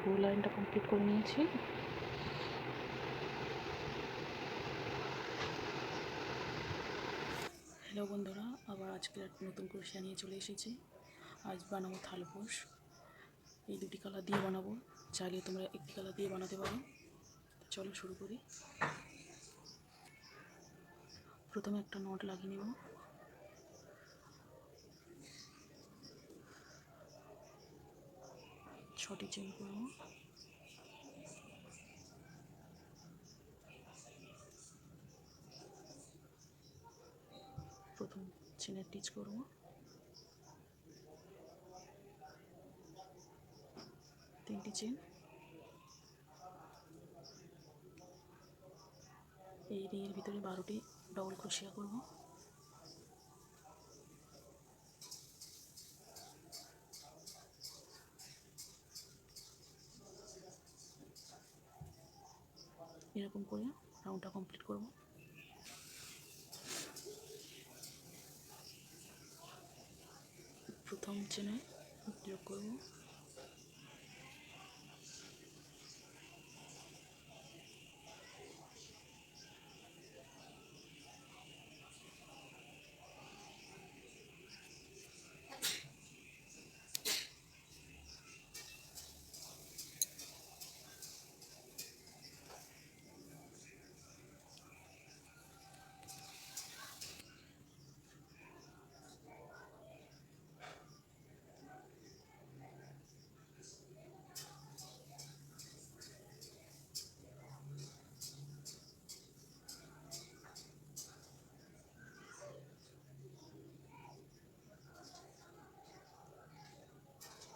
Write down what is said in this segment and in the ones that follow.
পুরো লাইনটা কমপ্লিট করে নিয়েছি। হ্যালো বন্ধুরা, আবার আজকে নতুন ক্রোশিয়া নিয়ে চলে এসেছি। আজ বানাবো থালপোষ। এই দুটি কালার দিয়ে বানাবো, চাইলে তোমরা একটি কালার দিয়ে বানাতে পারো। চলো শুরু করি। প্রথমে একটা নট লাগিয়ে নেব। ছটি চেন করব। প্রথম চেনের টিচ করব। তিনটি চেন। এই রিংয়ের ভিতরে 12টি ডবল ক্রোশিয়া করব। এরকম করে রাউন্ডটা কমপ্লিট করব। প্রথম চেনে যোগ করব।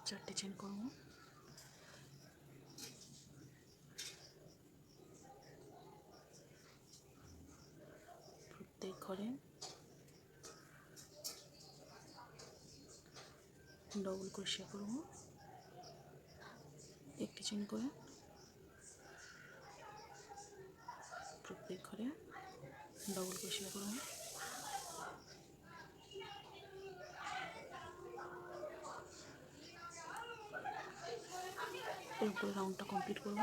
চারটে চেন করব। প্রত্যেক ঘরে ডবল ক্রোশিয়া করব, একটি চেন করে। প্রত্যেক ঘরে ডবল ক্রোশিয়া করব। এরপরে রাউন্ডটা কমপ্লিট করব।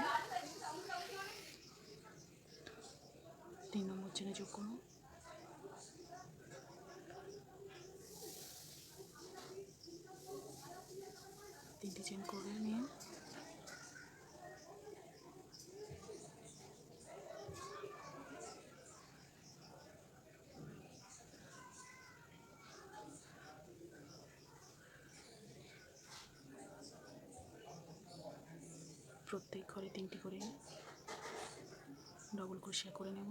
3 নম্বর চেনে যোগ করব। তিনটি চেন করে নিয়ে প্রত্যেক ঘরে 3টি করে ডবল ক্রোশিয়া করে নেব।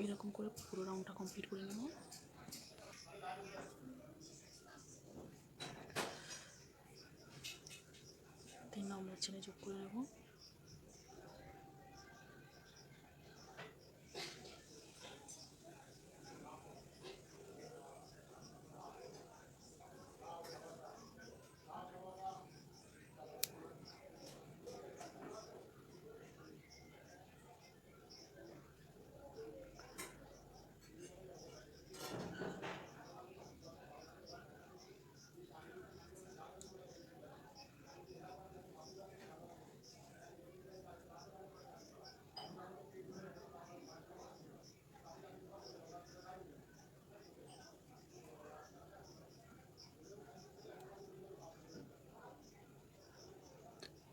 এরকম করে পুরো রাউন্ডটা কমপ্লিট করে নেব। তিন নম্বর চেনে যোগ করে নেব।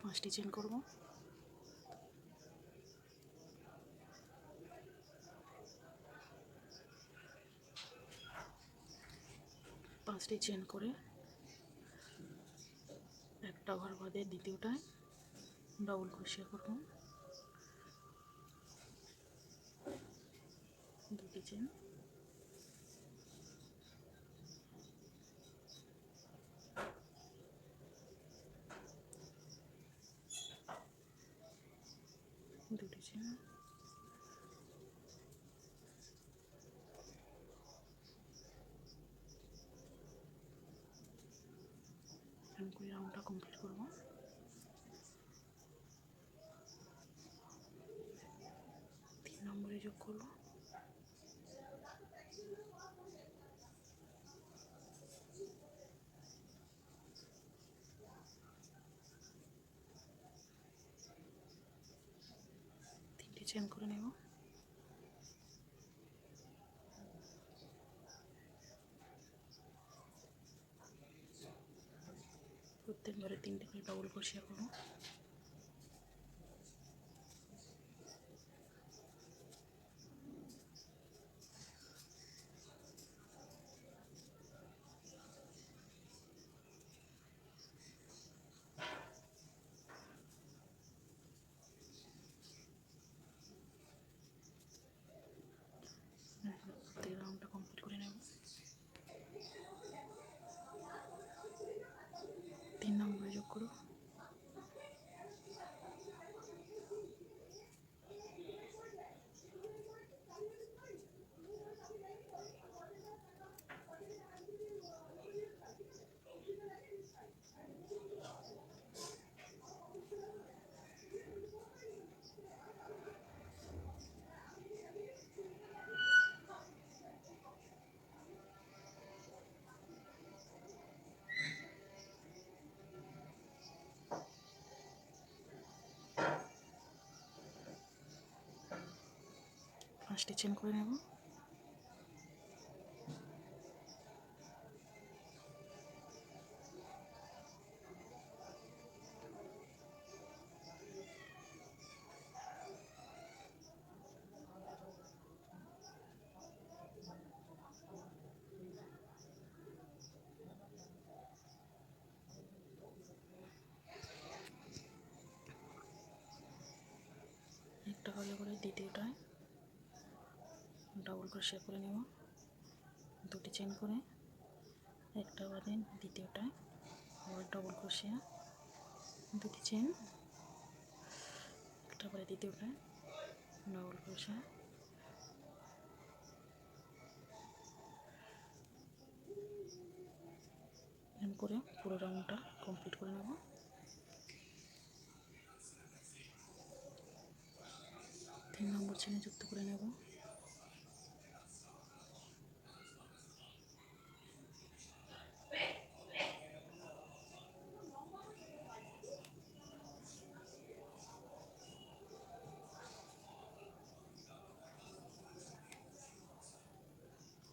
পাঁচটি চেন করব। পাঁচটি চেন করে একটা ঘর বাদে দ্বিতীয়টায় ডবল ক্রোশিয়া করব। দুটি চেন। দুটি চেন। এরকম করে রাউন্ডটা কমপ্লিট করব। তিন নম্বরে যোগ করব। তিনটে চেন করে নেব। প্রত্যেকবারে তিনটে করে ডবল ক্রোশিয়া করব। প্রত্যেক রাউন্ডটা কমপ্লিট করে নেব। তিন নম্বরে যোগ করব। পাঁচটি চেন করে নেব। একটা হলে করে দ্বিতীয়টায় ডবল ক্রোশিয়া করে নেব। দুটি চেন করে একটা বাদে দ্বিতীয়টায় আবার ডবল ক্রোশিয়া, দুটি চেন, একটা পরে দ্বিতীয়টায় ডবল ক্রোশিয়া, এরকম করে পুরো রাউন্ডটা কমপ্লিট করে নেব। তিন নম্বর চেনে যুক্ত করে নেব।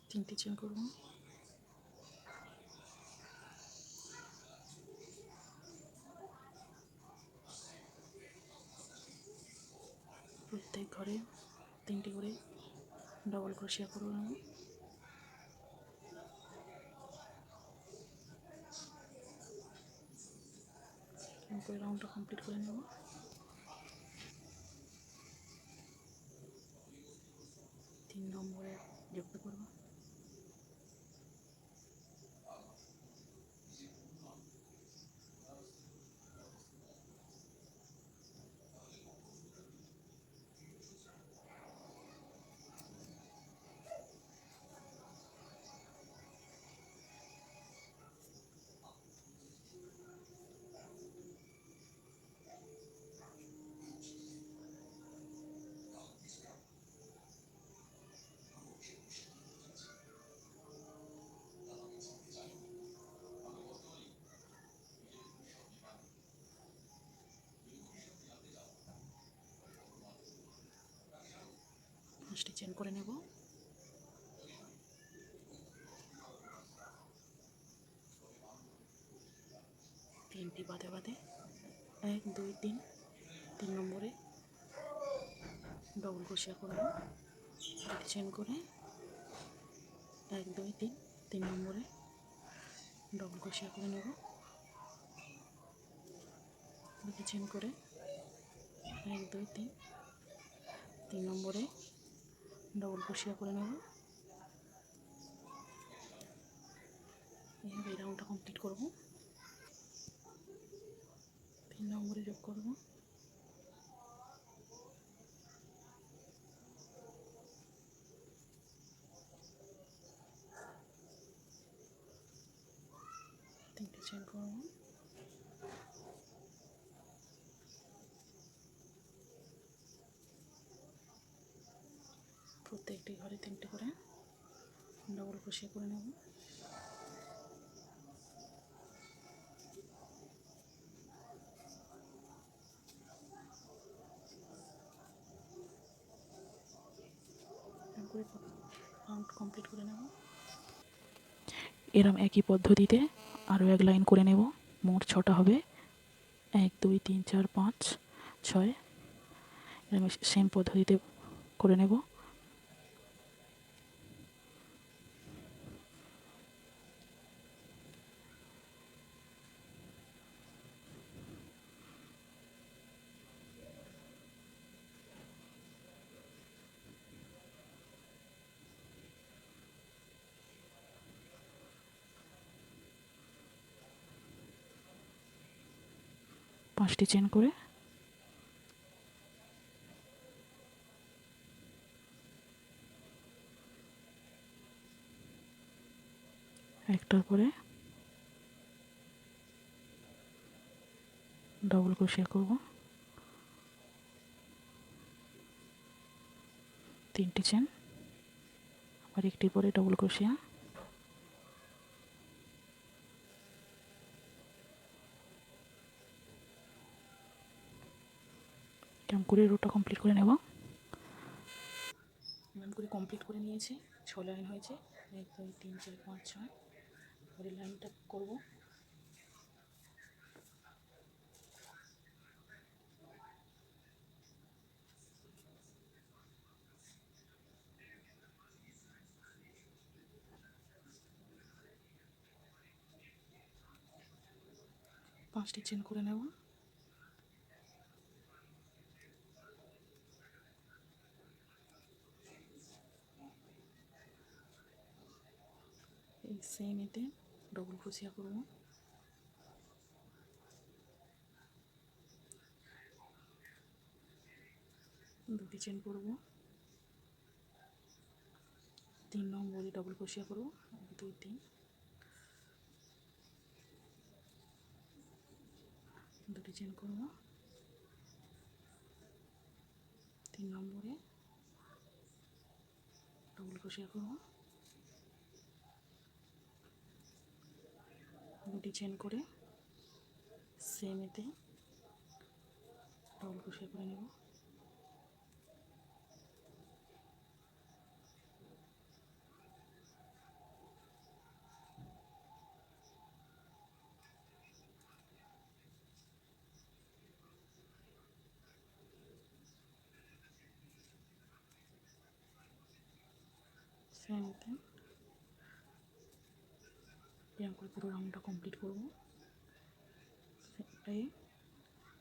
তিনটি চেন করব। প্রত্যেক ঘরে তিনটি করে ডবল ক্রোশিয়া করব নেব। এরপরে রাউন্ডটা কমপ্লিট করে নেব। তিন নম্বরে যুক্ত করব। পাঁচটি চেন করে নেব। তিনটি বাদে বাদে 1 2 3 তিন নম্বরে ডবল ক্রোশিয়া করব। দুটি চেন করে 1 2 3 তিন নম্বরে ডবল ক্রোশিয়া করে নেব। দুটি চেন করে 1 2 3 তিন নম্বরে ডবল ক্রোশিয়া করে নেব। এইভাবে এই রাউন্ডটা কমপ্লিট করব। তিন নম্বরে যোগ করব। তিনটে চেন করব। ক্রোশিয়া করে নেব। করে রাউন্ড কমপ্লিট করে নেব। এরম একই পদ্ধতিতে আরও এক লাইন করে নেব। মোট 6টা হবে, 1 2 3 4 5 6। এরম সেম পদ্ধতিতে করে নেব। পাঁচটি চেন করে একটার পরে ডবল ক্রোশিয়া করব। 3টি চেন, আবার একটির পরে ডবল ক্রোশিয়া, এরকম করে রোটা কমপ্লিট করে নেব। এরকম করে কমপ্লিট করে নিয়েছি। 6 লাইন হয়েছে, 1 2 3 4 5 6। পরের লাইনটা করব। পাঁচটি চেন করে নেব। এই সেম এতে ডবল ক্রোশিয়া করব। 2টি চেন করব। 3 নম্বরে ডবল ক্রোশিয়া করব। 1 2 3, 2টি চেন করব। 3 নম্বরে ডবল ক্রোশিয়া করব। 2টি চেন করে সেম এতে ডবল ক্রোশিয়া করে নেব। সেম এতে এরকম করে পুরো রাউন্ডটা কমপ্লিট করব। এই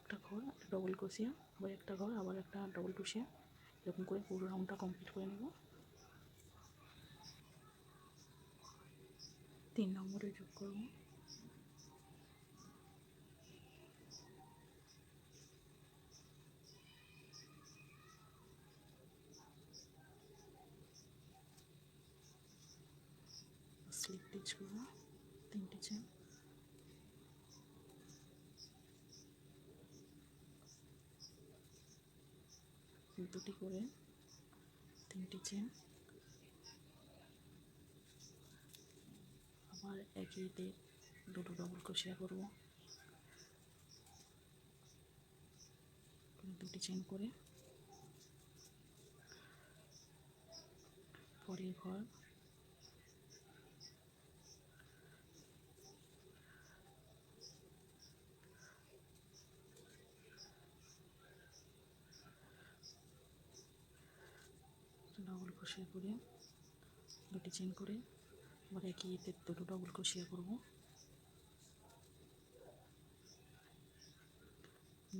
একটা ঘর, একটা ডবল ক্রোশিয়া, আবার একটা ঘর, আবার একটা ডবল ক্রোশিয়া, এরকম করে পুরো রাউন্ডটা কমপ্লিট করে নেব। 3 নম্বরে যোগ করব। স্লিপ স্টিচ করব। 3টি চেন, 2টি করে 3টি চেন, আবার একইতে 2টো ডবল ক্রোশিয়া করব। 2টি চেন করে পরের ঘর, ডবল ক্রোশিয়া করে 2টি চেন করে আবার একইতে 2টো ডবল ক্রোশিয়া করব।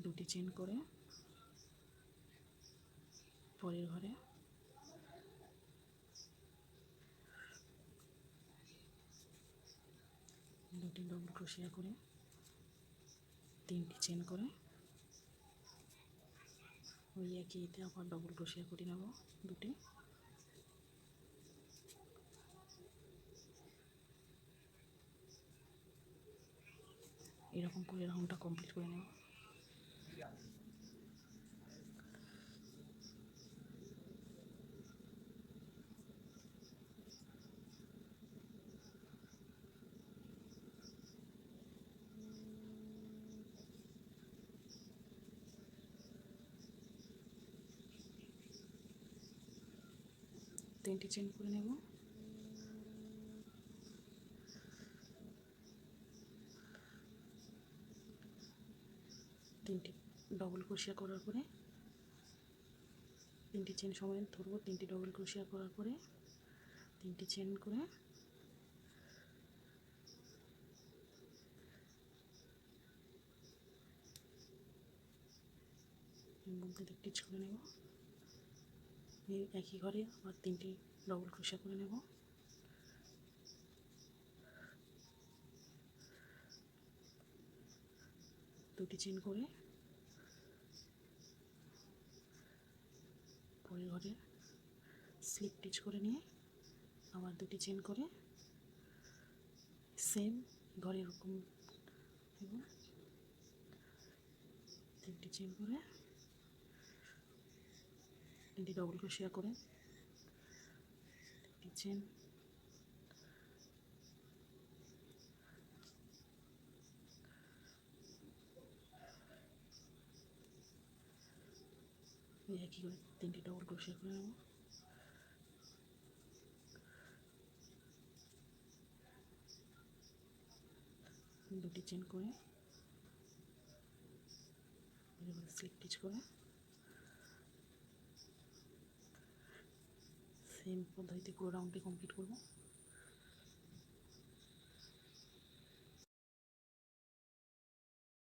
2টি চেন করে পরের ঘরে, 2টি ডবল ক্রোশিয়া করে 3টি চেন করে ওই একইতে আবার ডবল ক্রোশিয়া করে নেব 2টি। এরকম করে রাউন্ডটা কমপ্লিট করে নেব। 3টি চেন করে নেব। তিনটি ডবল ক্রোশিয়া করার পরে 3টি চেন সমান ধরবো। 3টি ডবল ক্রোশিয়া করার পরে 3টি চেন করে মধ্যে টিচ করে নেব। এই একই ঘরে আবার 3টি ডবল ক্রোশিয়া করে নেব। দুটি চেন করে পরের ঘরে স্লিপ টিচ করে নিয়ে আবার দুটি চেন করে সেম ঘরে এরকম এবং 3টি চেন করে 3টি ডবল ক্রোশিয়া করে 3টি চেন একই করে 3টি ডবল ক্রোশিয়া করে নেব। দুটি চেন করে স্লিপ টিচ করে সেম পদ্ধতিতে পুরো রাউন্ডটি কমপ্লিট করব।